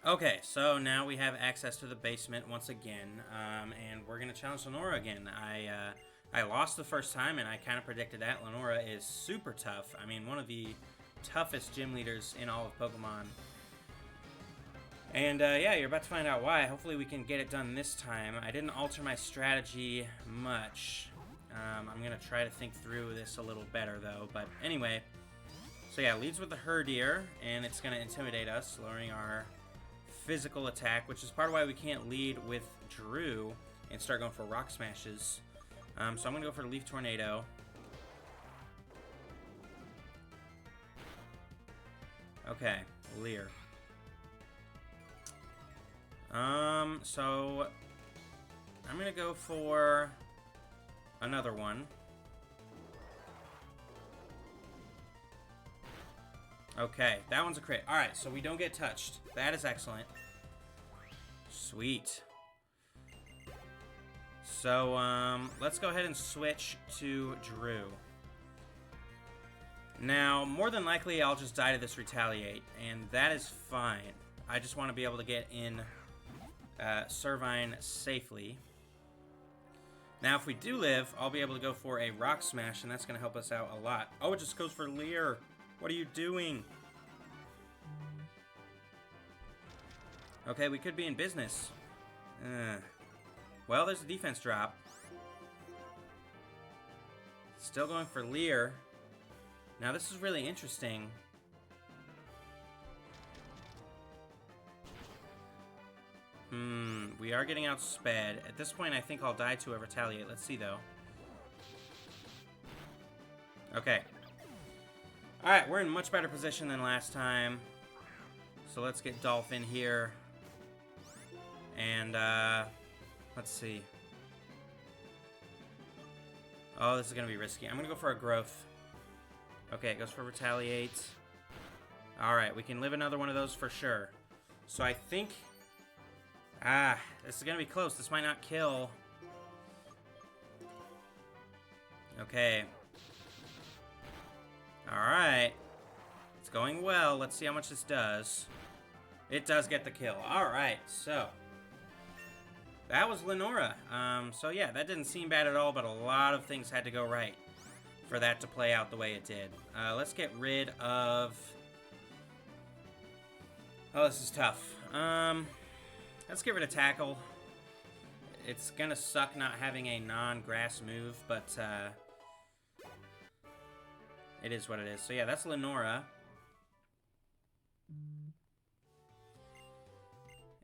Okay, so now we have access to the basement once again, and we're gonna challenge Lenora again. I lost the first time, and I kind of predicted that. Lenora is super tough. I mean, one of the toughest gym leaders in all of Pokemon. And yeah, you're about to find out why. Hopefully we can get it done this time. I didn't alter my strategy much. I'm gonna try to think through this a little better though, but anyway. So yeah, leads with the Herdier, and it's gonna intimidate us, lowering our physical attack, which is part of why we can't lead with Drew and start going for rock smashes. So I'm gonna go for Leaf Tornado. Okay, Leer. So I'm gonna go for another one. Okay, that one's a crit. Alright, so we don't get touched. That is excellent. Sweet. So, let's go ahead and switch to Drew. Now, more than likely, I'll just die to this Retaliate, and that is fine. I just want to be able to get in Servine safely. Now, if we do live, I'll be able to go for a Rock Smash, and that's going to help us out a lot. Oh, it just goes for Leer. What are you doing? Okay, we could be in business. Well, there's a defense drop. Still going for Leer. Now, this is really interesting. We are getting outsped. At this point, I think I'll die to a Retaliate. Let's see, though. Okay. Alright, we're in much better position than last time. So let's get Dolphin here. And, let's see. Oh, this is going to be risky. I'm going to go for a Growth. Okay, it goes for Retaliate. Alright, we can live another one of those for sure. So I think... this is going to be close. This might not kill. Okay. Alright. It's going well. Let's see how much this does. It does get the kill. Alright, so... that was Lenora. So yeah, that didn't seem bad at all, but a lot of things had to go right for that to play out the way it did. Let's get rid of... oh, this is tough. Let's get rid of Tackle. It's gonna suck not having a non-grass move, but it is what it is. So yeah, that's Lenora.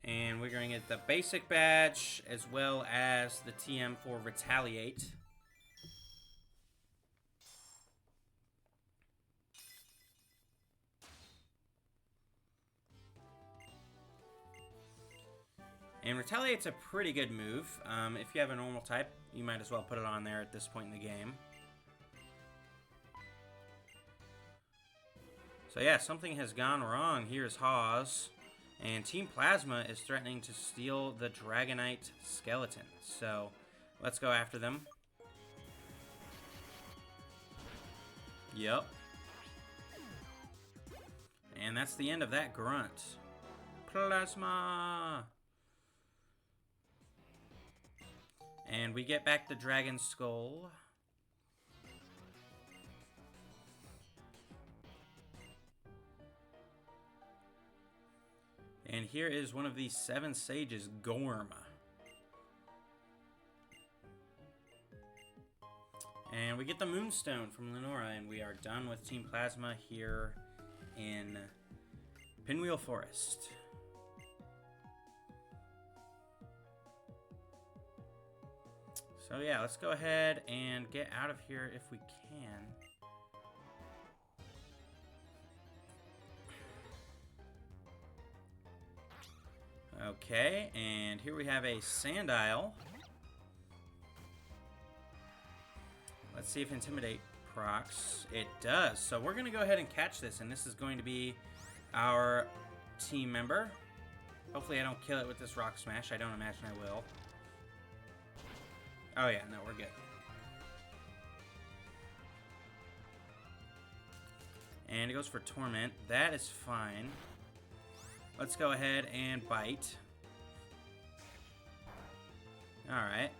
And we're going to get the basic badge, as well as the TM for Retaliate. And Retaliate's a pretty good move. If you have a normal type, you might as well put it on there at this point in the game. So yeah, something has gone wrong. Here's Hawes. And Team Plasma is threatening to steal the Dragonite skeleton. So, let's go after them. Yep. And that's the end of that grunt. Plasma! And we get back the Dragon Skull. And here is one of the 7 Sages, Gorm. And we get the Moonstone from Lenora, and we are done with Team Plasma here in Pinwheel Forest. So yeah, let's go ahead and get out of here if we can. Okay, and here we have a Sandile. Let's see if Intimidate procs. It does. So we're going to go ahead and catch this, and this is going to be our team member. Hopefully I don't kill it with this Rock Smash. I don't imagine I will. Oh yeah, no, we're good. And it goes for Torment. That is fine. Let's go ahead and bite. Alright.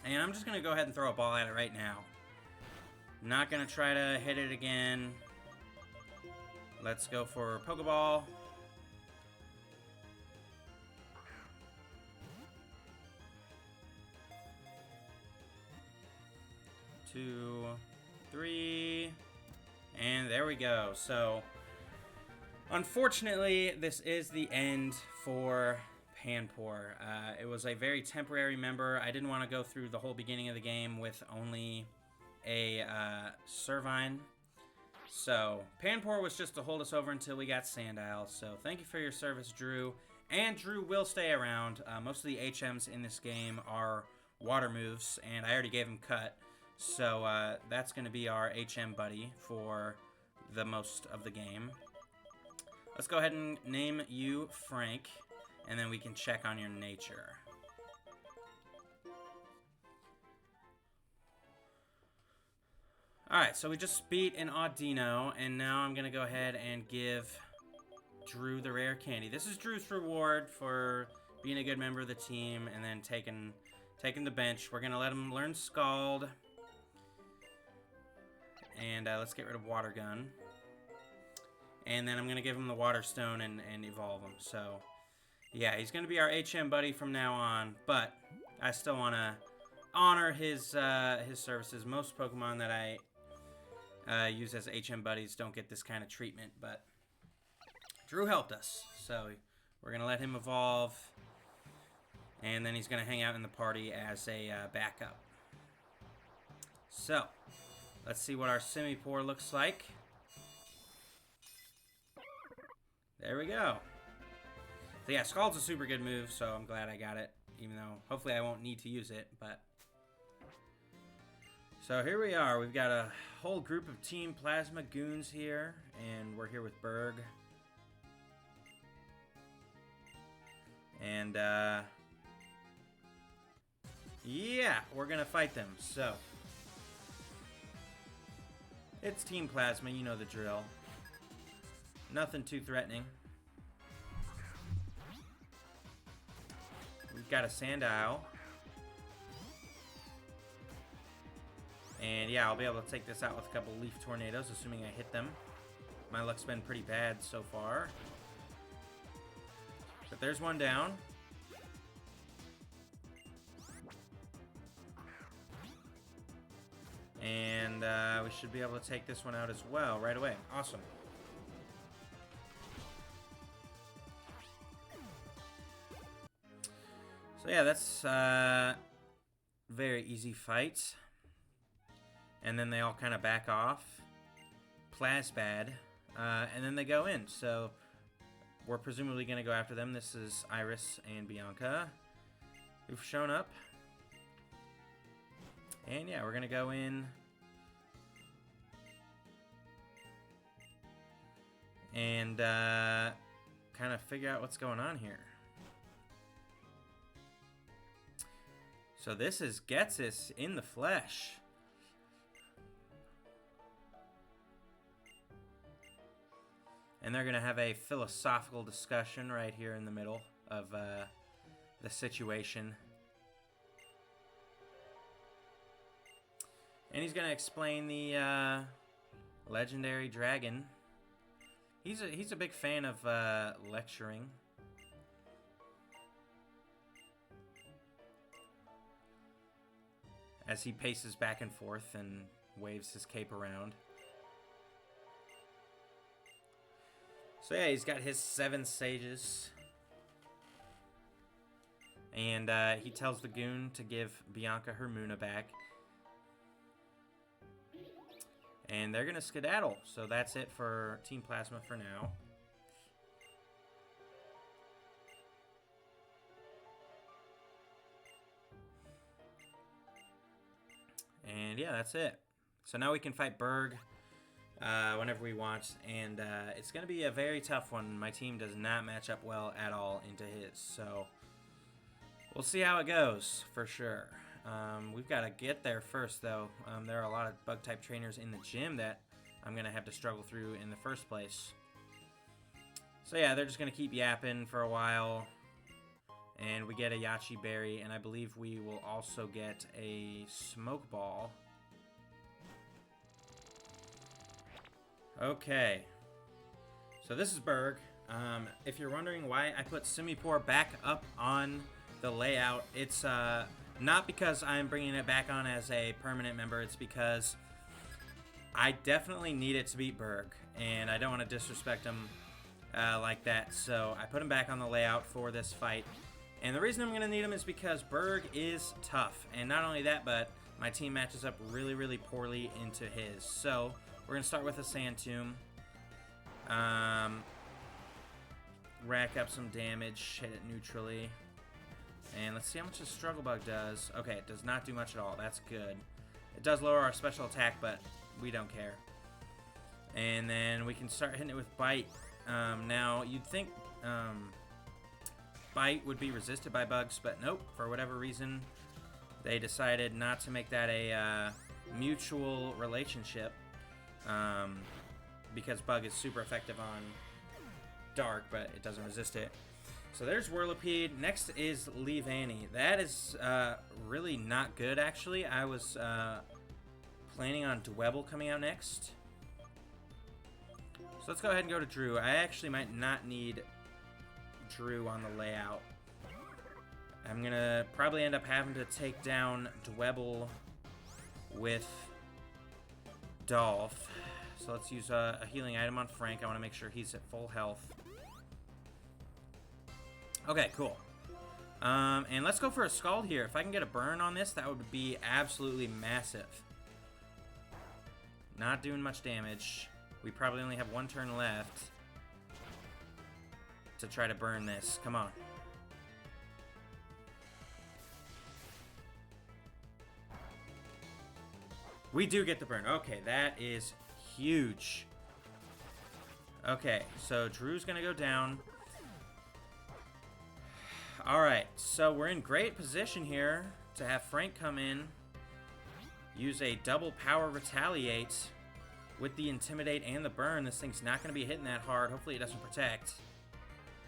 And I'm just going to go ahead and throw a ball at it right now. Not going to try to hit it again. Let's go for Pokeball. Two, three, and there we go. So, unfortunately, this is the end for Panpour. It was a very temporary member. I didn't want to go through the whole beginning of the game with only a Servine. So, Panpour was just to hold us over until we got Sandile. So, thank you for your service, Drew. And Drew will stay around. Most of the HMs in this game are water moves, and I already gave him Cut. So, that's going to be our HM buddy for the most of the game. Let's go ahead and name you Frank, and then we can check on your nature. Alright, so we just beat an Audino, and now I'm going to go ahead and give Drew the rare candy. This is Drew's reward for being a good member of the team, and then taking the bench. We're going to let him learn Scald. And let's get rid of Water Gun. And then I'm going to give him the Water Stone and evolve him. So, yeah, he's going to be our HM buddy from now on. But I still want to honor his services. Most Pokemon that I use as HM buddies don't get this kind of treatment. But Drew helped us. So we're going to let him evolve. And then he's going to hang out in the party as a backup. So, let's see what our Simipour looks like. There we go. So yeah, Scald's a super good move, so I'm glad I got it. Even though, hopefully I won't need to use it, but... So here we are. We've got a whole group of Team Plasma goons here, and we're here with Berg. And, yeah, we're gonna fight them, so... It's Team Plasma, you know the drill. Nothing too threatening. We've got a Sandile. And yeah, I'll be able to take this out with a couple Leaf Tornadoes, assuming I hit them. My luck's been pretty bad so far. But there's one down. And we should be able to take this one out as well right away. Awesome. So yeah, that's very easy fight. And then they all kind of back off. Plasbad. And then they go in. So we're presumably going to go after them. This is Iris and Bianca who've shown up. And yeah, we're going to go in and kind of figure out what's going on here. So this is Getsis in the flesh. And they're going to have a philosophical discussion right here in the middle of the situation. And he's going to explain the legendary dragon. He's a big fan of lecturing. As he paces back and forth and waves his cape around. So yeah, he's got his 7 sages. And he tells the goon to give Bianca her Muna back. And they're going to skedaddle. So that's it for Team Plasma for now. And yeah, that's it. So now we can fight Berg whenever we want. And it's going to be a very tough one. My team does not match up well at all into his. So we'll see how it goes for sure. We've got to get there first, though. There are a lot of Bug-type trainers in the gym that I'm going to have to struggle through in the first place. So yeah, they're just going to keep yapping for a while. And we get a Yachi Berry, and I believe we will also get a Smoke Ball. Okay. So this is Berg. If you're wondering why I put Simipour back up on the layout, it's not because I'm bringing it back on as a permanent member. It's because I definitely need it to beat Berg, and I don't want to disrespect him like that. So I put him back on the layout for this fight. And the reason I'm going to need him is because Berg is tough. And not only that, but my team matches up really, really poorly into his. So we're going to start with a Sand Tomb. Rack up some damage, hit it neutrally. And let's see how much the Struggle Bug does. Okay, it does not do much at all. That's good. It does lower our special attack, but we don't care. And then we can start hitting it with Bite. Now, you'd think Bite would be resisted by bugs, but nope. For whatever reason, they decided not to make that a mutual relationship. Because Bug is super effective on Dark, but it doesn't resist it. So there's Whirlipede. Next is Leavanny. That is really not good, actually. I was planning on Dwebble coming out next. So let's go ahead and go to Drew. I actually might not need Drew on the layout. I'm going to probably end up having to take down Dwebble with Dolph. So let's use a healing item on Frank. I want to make sure he's at full health. Okay, cool. And let's go for a Scald here. If I can get a burn on this, that would be absolutely massive. Not doing much damage. We probably only have one turn left to try to burn this. Come on. We do get the burn. Okay, that is huge. Okay, so Drew's gonna go down. Alright, so we're in great position here to have Frank come in, use a double power retaliate with the Intimidate and the burn. This thing's not going to be hitting that hard. Hopefully it doesn't protect.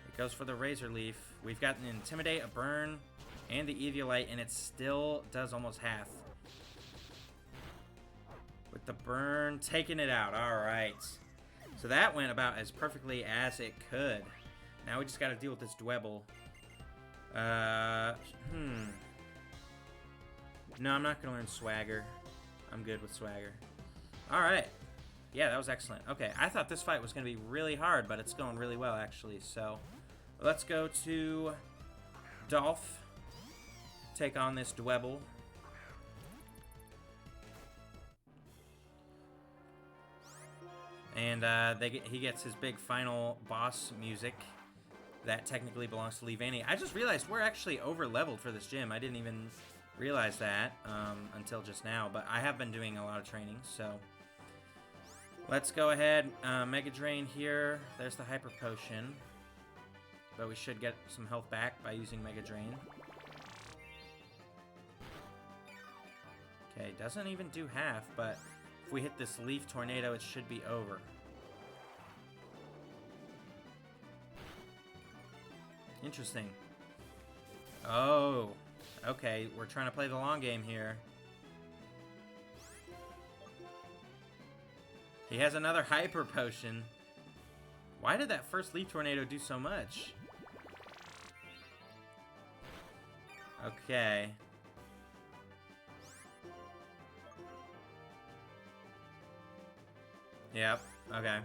It goes for the Razor Leaf. We've got an Intimidate, a burn, and the Eviolite, and it still does almost half. With the burn, taking it out. Alright. So that went about as perfectly as it could. Now we just got to deal with this Dwebble. No, I'm not going to learn Swagger. I'm good with Swagger. Alright. Yeah, that was excellent. Okay, I thought this fight was going to be really hard, but it's going really well, actually. So, let's go to Dolph. Take on this Dwebble. And he gets his big final boss music. That technically belongs to Leavanny. I just realized we're actually over-leveled for this gym. I didn't even realize that until just now, but I have been doing a lot of training, so let's go ahead. Mega Drain here. There's the Hyper Potion, but we should get some health back by using Mega Drain. Okay, doesn't even do half, but if we hit this Leaf Tornado, it should be over. Interesting. Oh, okay. We're trying to play the long game here. He has another Hyper Potion. Why did that first Leaf Tornado do so much? Okay. Yep, okay.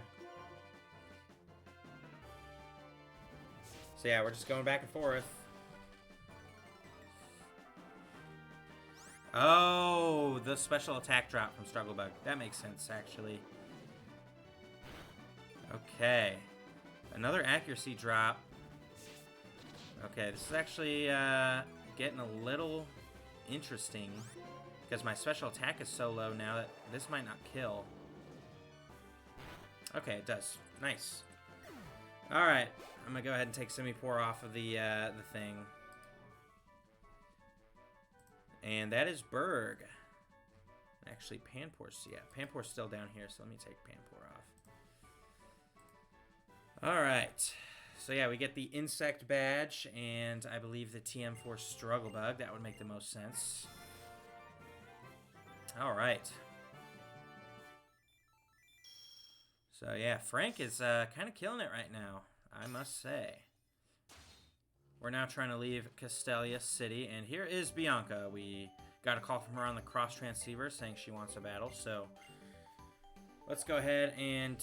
So yeah, we're just going back and forth. Oh, the special attack drop from Struggle Bug. That makes sense, actually. Okay. Another accuracy drop. Okay, this is actually getting a little interesting. Because my special attack is so low now that this might not kill. Okay, it does. Nice. Alright, I'm gonna go ahead and take Simipour off of the thing. And that is Berg. Actually, Panpour's, yeah, Panpour's still down here, so let me take Panpour off. Alright. So yeah, we get the Insect Badge, and I believe the TM4 Struggle Bug. That would make the most sense. Alright. So yeah, Frank is kind of killing it right now, I must say. We're now trying to leave Castelia City, and here is Bianca. We got a call from her on the cross transceiver saying she wants a battle, so let's go ahead and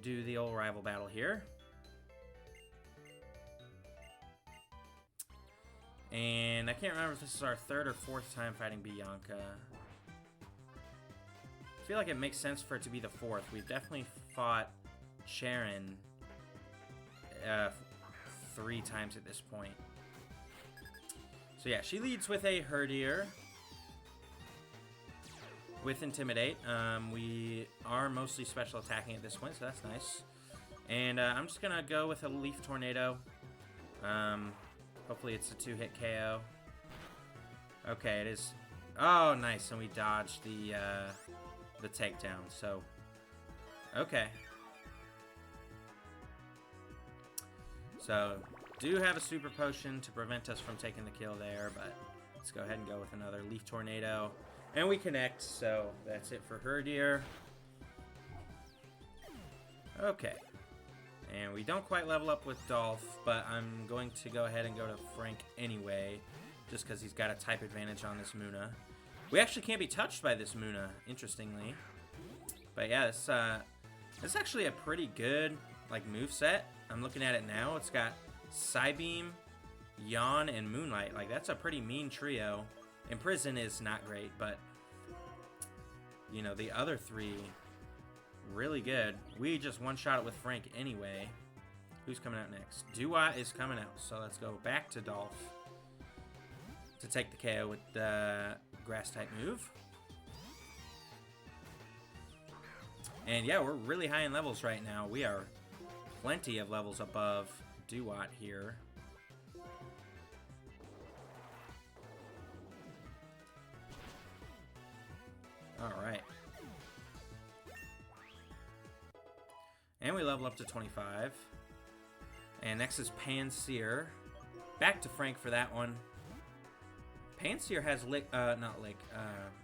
do the old rival battle here. And I can't remember if this is our third or fourth time fighting Bianca. I feel like it makes sense for it to be the fourth. We've definitely fought Sharon 3 times at this point. So yeah, she leads with a Herdier with Intimidate. We are mostly special attacking at this point, so that's nice. And I'm just gonna go with a Leaf Tornado. Hopefully it's a 2-hit KO. Okay, it is. Oh, nice, and we dodged the takedown. So, okay. So, do have a Super Potion to prevent us from taking the kill there, but let's go ahead and go with another Leaf Tornado. And we connect, so that's it for Herdier. Okay. And we don't quite level up with Dolph, but I'm going to go ahead and go to Frank anyway, just because he's got a type advantage on this Muna. We actually can't be touched by this Muna, interestingly. But yeah, this is actually a pretty good moveset. I'm looking at it now. It's got Psybeam, Yawn, and Moonlight. That's a pretty mean trio. Imprison is not great, but you know, the other 3 really good. We just one-shot it with Frank anyway. Who's coming out next? Duat is coming out, so let's go back to Dolph to take the KO with the Grass-type move. And yeah, we're really high in levels right now. We are plenty of levels above Duat here. Alright. And we level up to 25. And next is Pansear. Back to Frank for that one. Pansear has Lick, not Lick,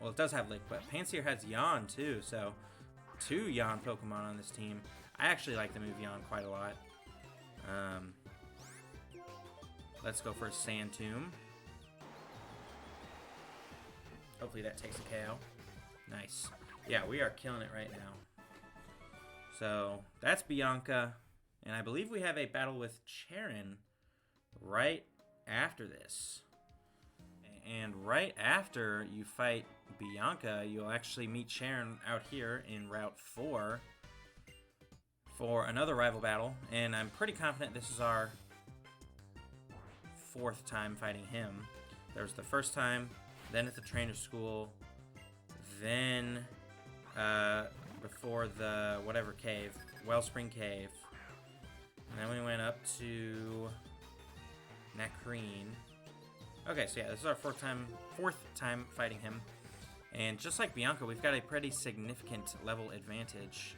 well, it does have Lick, but Pansear has Yawn too, so 2 Yawn Pokemon on this team. I actually like the move Yawn quite a lot. Let's go for a Sand Tomb. Hopefully that takes a KO. Nice. Yeah, we are killing it right now. So, that's Bianca. And I believe we have a battle with Charon right after this. And right after you fight Bianca, you'll actually meet Charon out here in Route 4 for another rival battle. And I'm pretty confident this is our 4th time fighting him. There was the first time, then at the trainer school, then before the whatever cave, Wellspring Cave. And then we went up to Nakreen. Okay, so yeah, this is our 4th time fighting him. And just like Bianca, we've got a pretty significant level advantage.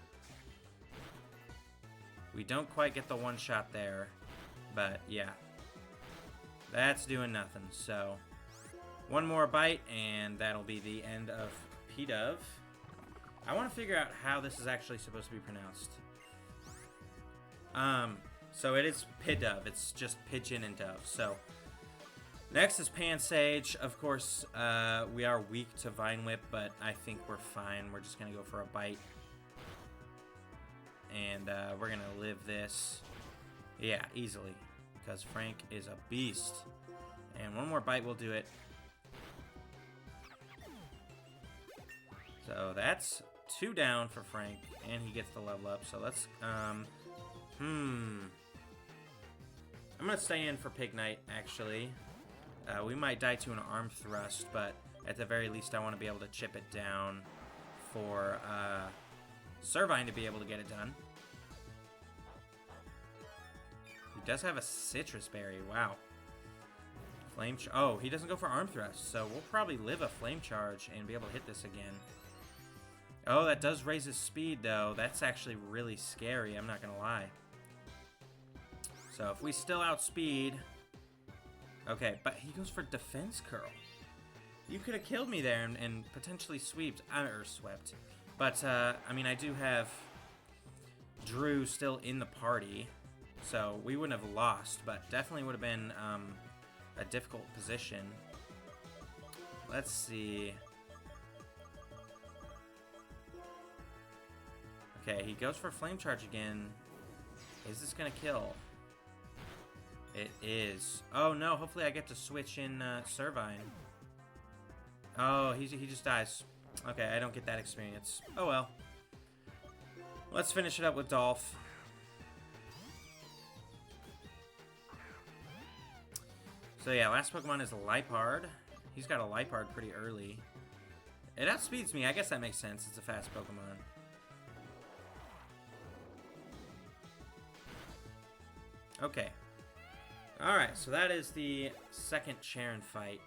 We don't quite get the one shot there, but yeah. That's doing nothing, so one more bite, and that'll be the end of P-Dove. I want to figure out how this is actually supposed to be pronounced. So it is P-Dove. It's just Pigeon and Dove. So next is Pansage. Of course, we are weak to Vine Whip, but I think we're fine. We're just going to go for a bite. And we're going to live this. Yeah, easily. Because Frank is a beast. And one more bite will do it. So that's 2 down for Frank. And he gets the level up. So let's... I'm going to stay in for Pignite, actually. We might die to an arm thrust, but at the very least I want to be able to chip it down for Servine to be able to get it done. He does have a Citrus Berry, wow. Oh, he doesn't go for arm thrust, so we'll probably live a flame charge and be able to hit this again. Oh, that does raise his speed, though. That's actually really scary, I'm not going to lie. So if we still outspeed... Okay, but he goes for defense curl. You could have killed me there and potentially swept. But, I mean, I do have Drew still in the party, so we wouldn't have lost, but definitely would have been a difficult position. Let's see. Okay, he goes for Flame Charge again. Is this going to kill? It is. Oh, no. Hopefully I get to switch in Servine. Oh, he just dies. Okay, I don't get that experience. Oh, well. Let's finish it up with Dolph. So, yeah, last Pokemon is Liepard. He's got a Liepard pretty early. It outspeeds me. I guess that makes sense. It's a fast Pokemon. Okay. Alright, so that is the second Charon fight.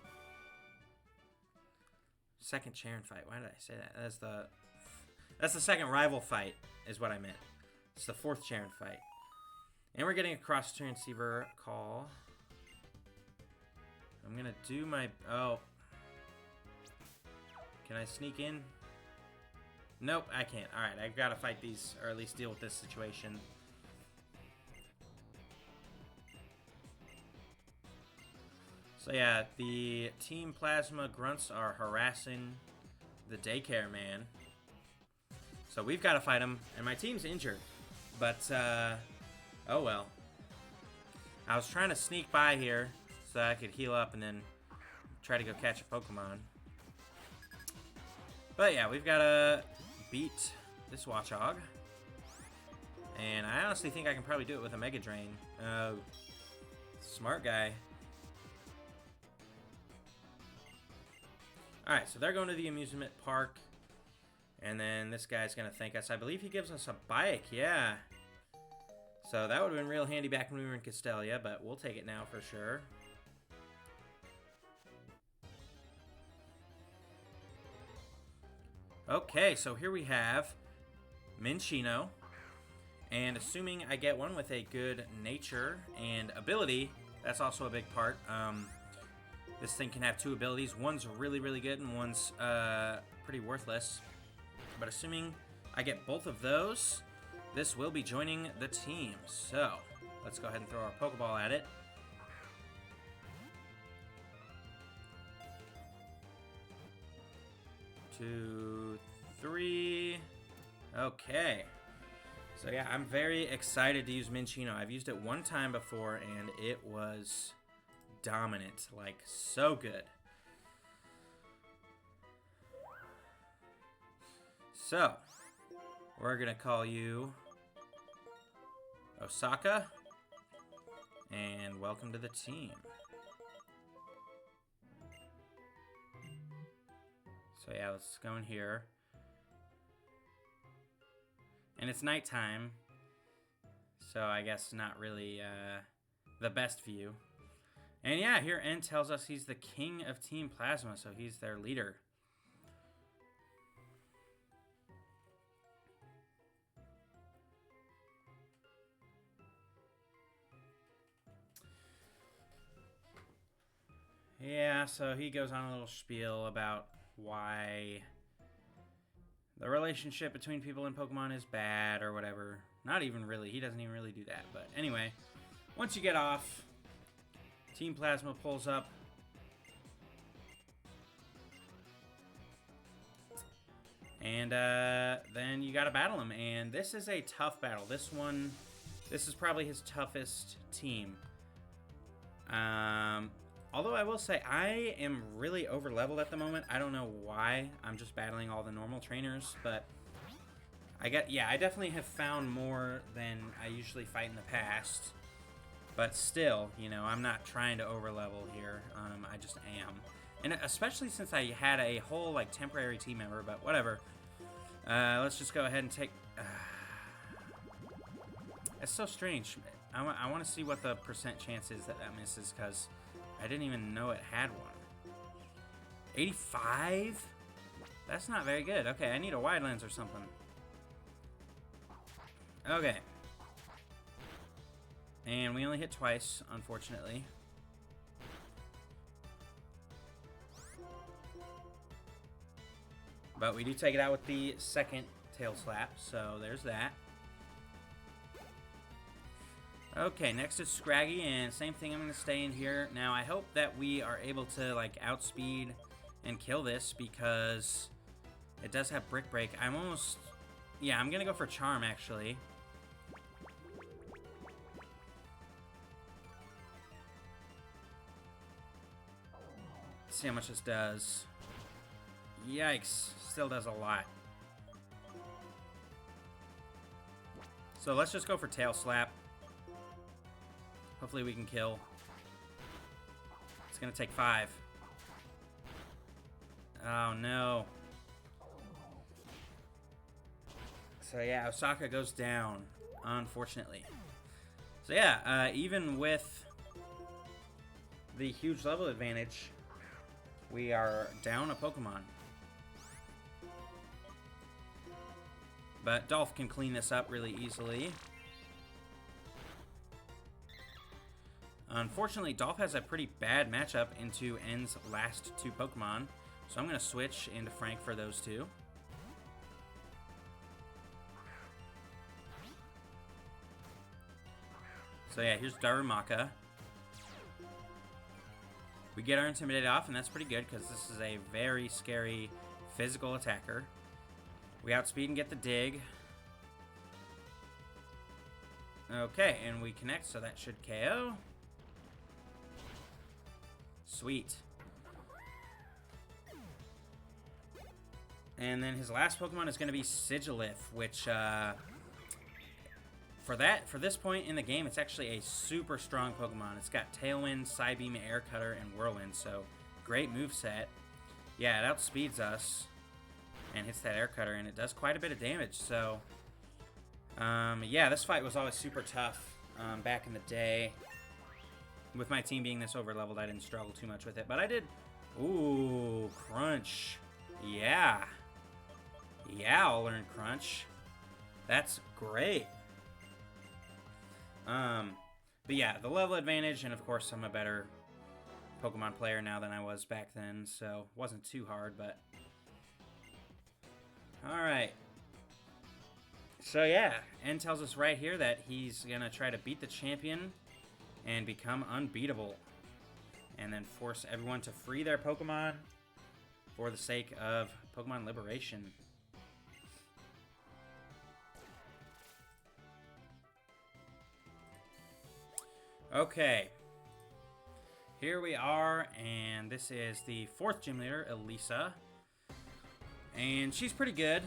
Second Charon fight. Why did I say that? That's the second rival fight, is what I meant. It's the fourth Charon fight. And we're getting a cross transceiver call. I'm gonna do my... Oh. Can I sneak in? Nope, I can't. Alright, I've got to fight these, or at least deal with this situation. So yeah, the Team Plasma Grunts are harassing the daycare man. So we've got to fight him, and my team's injured. But, oh well. I was trying to sneak by here so that I could heal up and then try to go catch a Pokemon. But yeah, we've got to beat this Watchog. And I honestly think I can probably do it with a Mega Drain. Smart guy. Alright, so they're going to the amusement park. And then this guy's going to thank us. I believe he gives us a bike, yeah. So that would have been real handy back when we were in Castelia, but we'll take it now for sure. Okay, so here we have Minccino. And assuming I get one with a good nature and ability, that's also a big part. This thing can have two abilities. One's really, really good and one's pretty worthless. But assuming I get both of those, this will be joining the team. So, let's go ahead and throw our Pokeball at it. Two, three. Okay. So yeah, I'm very excited to use Minccino. I've used it one time before and it was dominant, like so good. So, we're gonna call you Osaka, and welcome to the team. So yeah, let's go in here. And it's nighttime, so I guess not really the best view. And yeah, here N tells us he's the king of Team Plasma, so he's their leader. Yeah, so he goes on a little spiel about why the relationship between people and Pokemon is bad or whatever. Not even really. He doesn't even really do that. But anyway, once you get off, Team Plasma pulls up. And then you got to battle him. And this is a tough battle. This is probably his toughest team. Although I will say, I am really over-leveled at the moment. I don't know why. I'm just battling all the normal trainers, but I definitely have found more than I usually fight in the past. But still, you know, I'm not trying to over-level here. I just am. And especially since I had a whole, like, temporary team member, but whatever. Let's just go ahead and take... It's so strange. I want to see what the percent chance is that misses, because I didn't even know it had one. 85? That's not very good. Okay, I need a wide lens or something. Okay. And we only hit twice, unfortunately. But we do take it out with the second tail slap, so there's that. Okay, next is Scraggy, and same thing, I'm going to stay in here. Now, I hope that we are able to, like, outspeed and kill this, because it does have Brick Break. I'm almost... Yeah, I'm going to go for Charm, actually. Let's see how much this does. Yikes, still does a lot. So let's just go for Tail Slap. Hopefully we can kill. It's gonna take 5. Oh no. So yeah, Osaka goes down, unfortunately. So yeah, even with the huge level advantage, we are down a Pokemon. But Dolph can clean this up really easily. Unfortunately, Dolph has a pretty bad matchup into N's last 2 Pokemon, so I'm going to switch into Frank for those 2. So yeah, here's Darumaka. We get our Intimidate off, and that's pretty good, because this is a very scary physical attacker. We outspeed and get the dig. Okay, and we connect, so that should KO. Sweet. And then his last Pokemon is going to be Sigilif, which, for this point in the game, it's actually a super strong Pokemon. It's got Tailwind, Psybeam, Air Cutter, and Whirlwind, so great moveset. Yeah, it outspeeds us and hits that Air Cutter, and it does quite a bit of damage, so... yeah, this fight was always super tough back in the day. With my team being this over-leveled, I didn't struggle too much with it, but I did... Ooh, Crunch. Yeah. Yeah, I'll learn Crunch. That's great. But yeah, the level advantage, and of course I'm a better Pokemon player now than I was back then, so it wasn't too hard, but... Alright. So yeah, N tells us right here that he's gonna try to beat the champion and become unbeatable. And then force everyone to free their Pokemon for the sake of Pokemon liberation. Okay. Here we are, and this is the 4th gym leader, Elisa. And she's pretty good.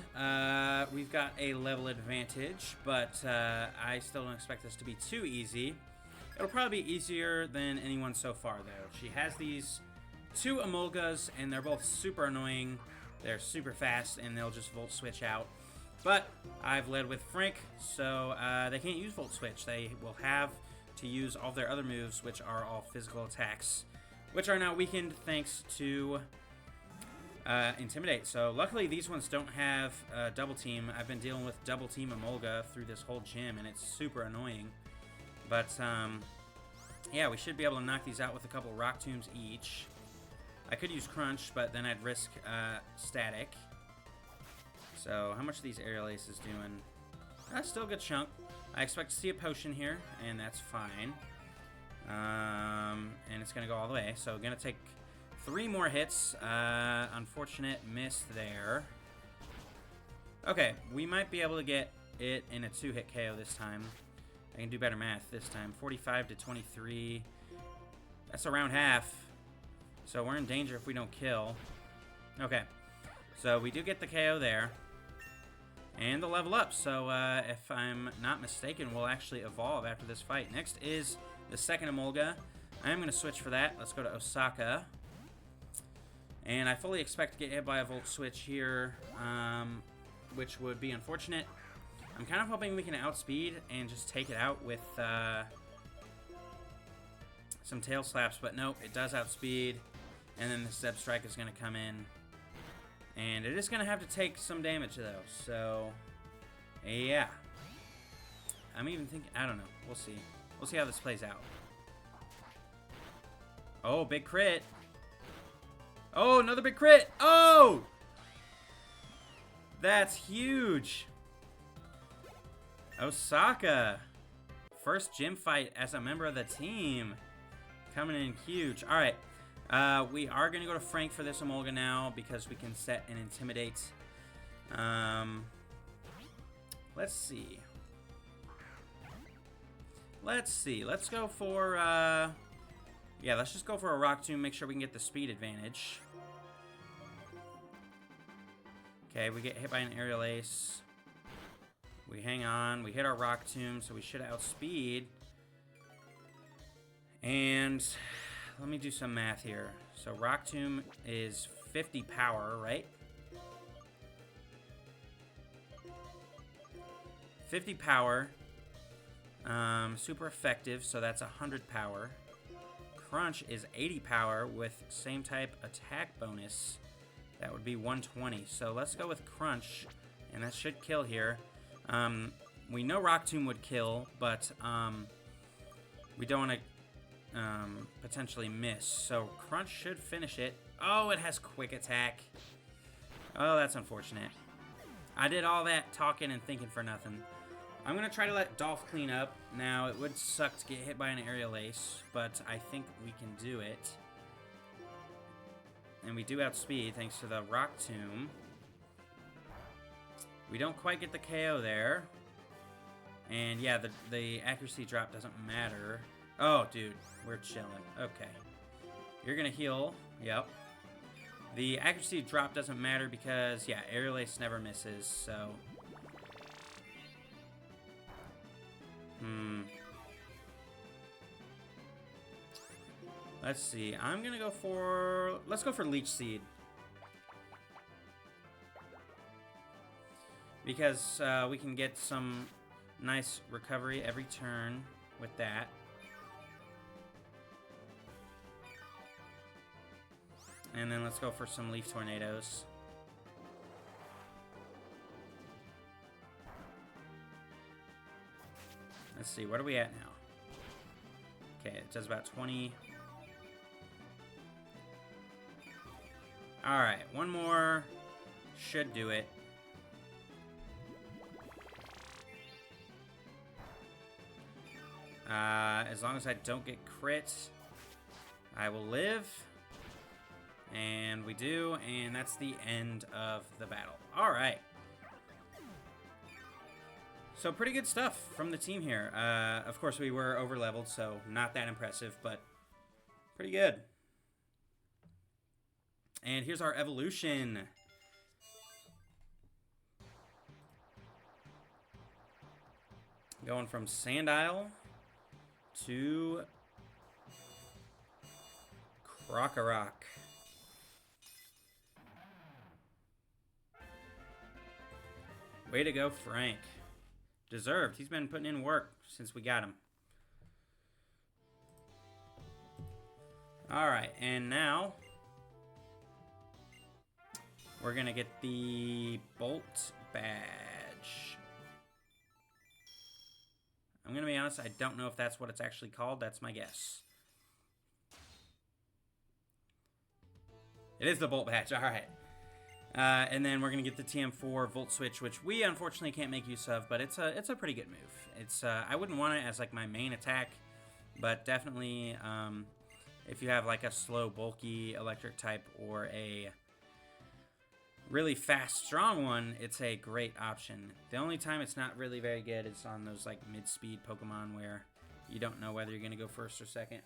We've got a level advantage, but I still don't expect this to be too easy. It'll probably be easier than anyone so far, though. She has these 2 Emolgas, and they're both super annoying. They're super fast, and they'll just Volt Switch out. But I've led with Frank, so they can't use Volt Switch. They will have to use all their other moves, which are all physical attacks, which are now weakened thanks to Intimidate. So luckily these ones don't have Double Team. I've been dealing with Double Team Emolga through this whole gym, and it's super annoying. But yeah, we should be able to knock these out with a couple Rock Tombs each. I could use Crunch, but then I'd risk Static. So how much are these Aerial Aces doing? Still a good chunk. I expect to see a Potion here, and that's fine. And it's going to go all the way. So going to take 3 more hits. Unfortunate miss there. Okay, we might be able to get it in a 2-hit KO this time. I can do better math this time. 45 to 23. That's around half. So we're in danger if we don't kill. Okay. So we do get the KO there. And the level up. So if I'm not mistaken, we'll actually evolve after this fight. Next is the 2nd Emolga. I am going to switch for that. Let's go to Osaka. And I fully expect to get hit by a Volt Switch here, which would be unfortunate. I'm kind of hoping we can outspeed and just take it out with some tail slaps, but nope, it does outspeed. And then the Zeb Strike is going to come in. And it is going to have to take some damage, though. So, yeah. I'm even thinking, I don't know. We'll see. We'll see how this plays out. Oh, big crit. Oh, another big crit. Oh! That's huge. Osaka. First gym fight as a member of the team. Coming in huge. All right. We are going to go to Frank for this Emolga now because we can set and intimidate. Let's see. Let's go for, yeah, let's just go for a Rock Tomb, make sure we can get the speed advantage. Okay, we get hit by an Aerial Ace. We hang on. We hit our Rock Tomb, so we should outspeed. And let me do some math here. So Rock Tomb is 50 power, right? 50 power. Super effective, so that's 100 power. Crunch is 80 power with same type attack bonus. That would be 120. So let's go with Crunch, and that should kill here. We know Rock Tomb would kill, but we don't want to potentially miss. So Crunch should finish it. Oh, it has Quick Attack. Oh, that's unfortunate. I did all that talking and thinking for nothing. I'm going to try to let Dolph clean up. Now, it would suck to get hit by an Aerial Ace, but I think we can do it. And we do outspeed thanks to the Rock Tomb. We don't quite get the KO there. And yeah, the accuracy drop doesn't matter. Oh, dude, we're chilling. Okay. You're going to heal. Yep. The accuracy drop doesn't matter because, yeah, Aerial Ace never misses, so... Let's see. I'm gonna go for... Let's go for Leech Seed. Because we can get some nice recovery every turn with that. And then let's go for some Leaf Tornadoes. Let's see, what are we at now? Okay, it does about 20. Alright, one more should do it. As long as I don't get crit, I will live. And we do, and that's the end of the battle. Alright. So pretty good stuff from the team here. Of course, we were over-leveled, so not that impressive, but pretty good. And here's our evolution. Going from Sandile to Krokorok. Way to go, Frank. Deserved. He's been putting in work since we got him. Alright, and now we're going to get the Bolt Badge. I'm going to be honest, I don't know if that's what it's actually called. That's my guess. It is the Bolt Badge. Alright. And then we're going to get the TM4 Volt Switch, which we unfortunately can't make use of, but it's a pretty good move. It's I wouldn't want it as like my main attack, but definitely if you have like a slow, bulky electric type or a really fast, strong one, it's a great option. The only time it's not really very good is on those like mid-speed Pokemon where you don't know whether you're going to go first or second.